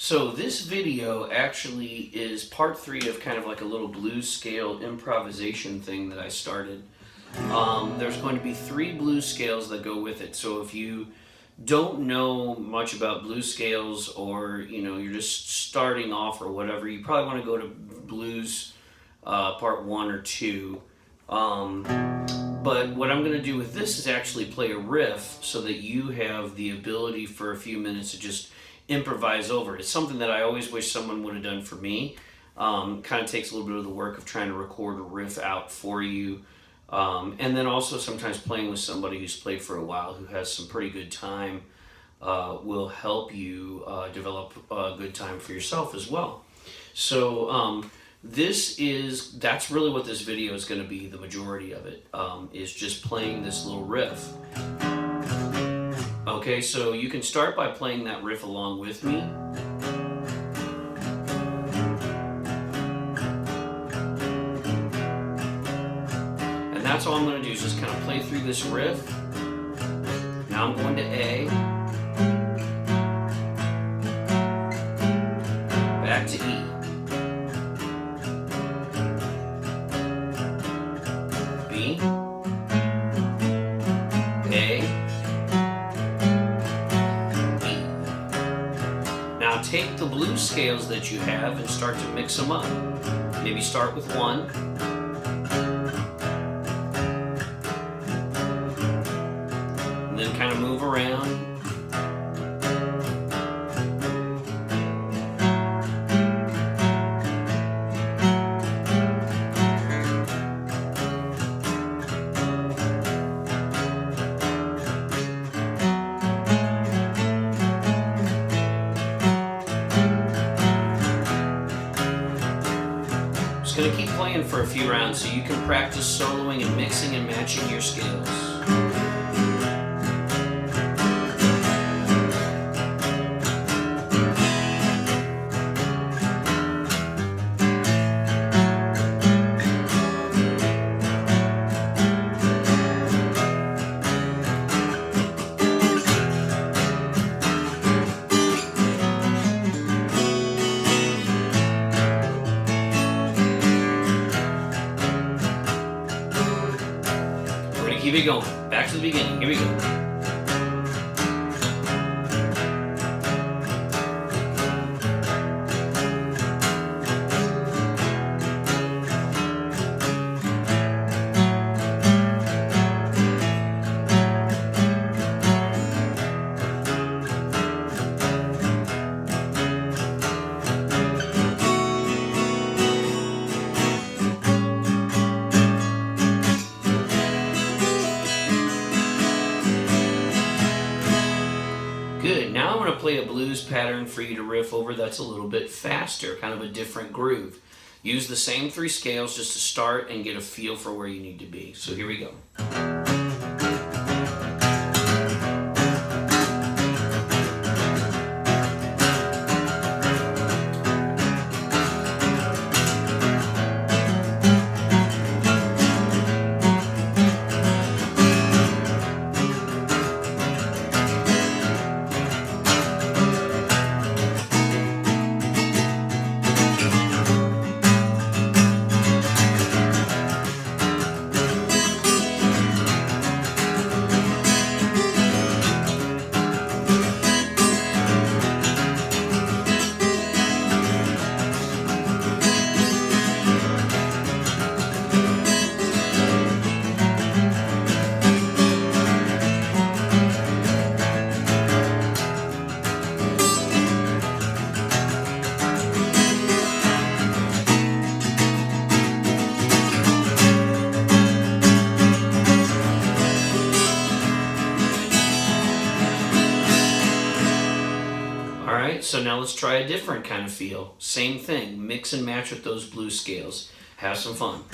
So this video actually is part 3 of kind of like a little blues scale improvisation thing that I started. There's going to be 3 blues scales that go with it. So if you don't know much about blues scales, or you're just starting off or whatever, you probably want to go to blues part 1 or 2. But what I'm going to do with this is actually play a riff so that you have the ability for a few minutes to just improvise over it. It's something that I always wish someone would have done for me. Kind of takes a little bit of the work of trying to record a riff out for you. And then also sometimes playing with somebody who's played for a while, who has some pretty good time, will help you develop a good time for yourself as well. So that's really what this video is going to be. The majority of it is just playing this little riff. Okay, so you can start by playing that riff along with me. And that's all I'm going to do, is just kind of play through this riff. Now I'm going to A, back to E, B, A, take the blues scales that you have and start to mix them up. Maybe start with 1. And then kind of move around. Just going to keep playing for a few rounds so you can practice soloing and mixing and matching your scales. Keep it going. Back to the beginning. Here we go. Good. Now I'm going to play a blues pattern for you to riff over that's a little bit faster, kind of a different groove. Use the same 3 scales just to start and get a feel for where you need to be. So here we go. Alright, so now let's try a different kind of feel. Same thing, mix and match with those blues scales. Have some fun.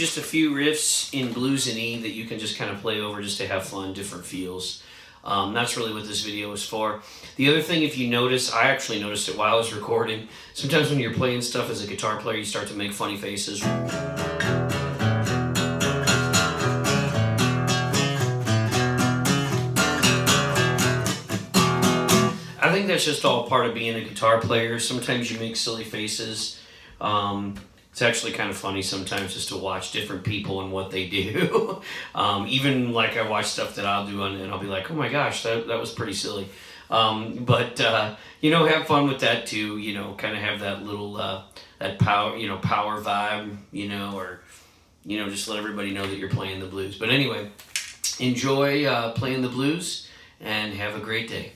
just a few riffs in blues and E that you can just kind of play over just to have fun, different feels. That's really what this video is for. The other thing, if you notice, I actually noticed it while I was recording, sometimes when you're playing stuff as a guitar player, you start to make funny faces. I think that's just all part of being a guitar player. Sometimes you make silly faces. It's actually kind of funny sometimes just to watch different people and what they do. Even like I watch stuff that I'll do and I'll be like, oh my gosh, that was pretty silly. But you know, have fun with that too. You know, kind of have that little that power, you know, power vibe. You know, or you know, just let everybody know that you're playing the blues. But anyway, enjoy playing the blues and have a great day.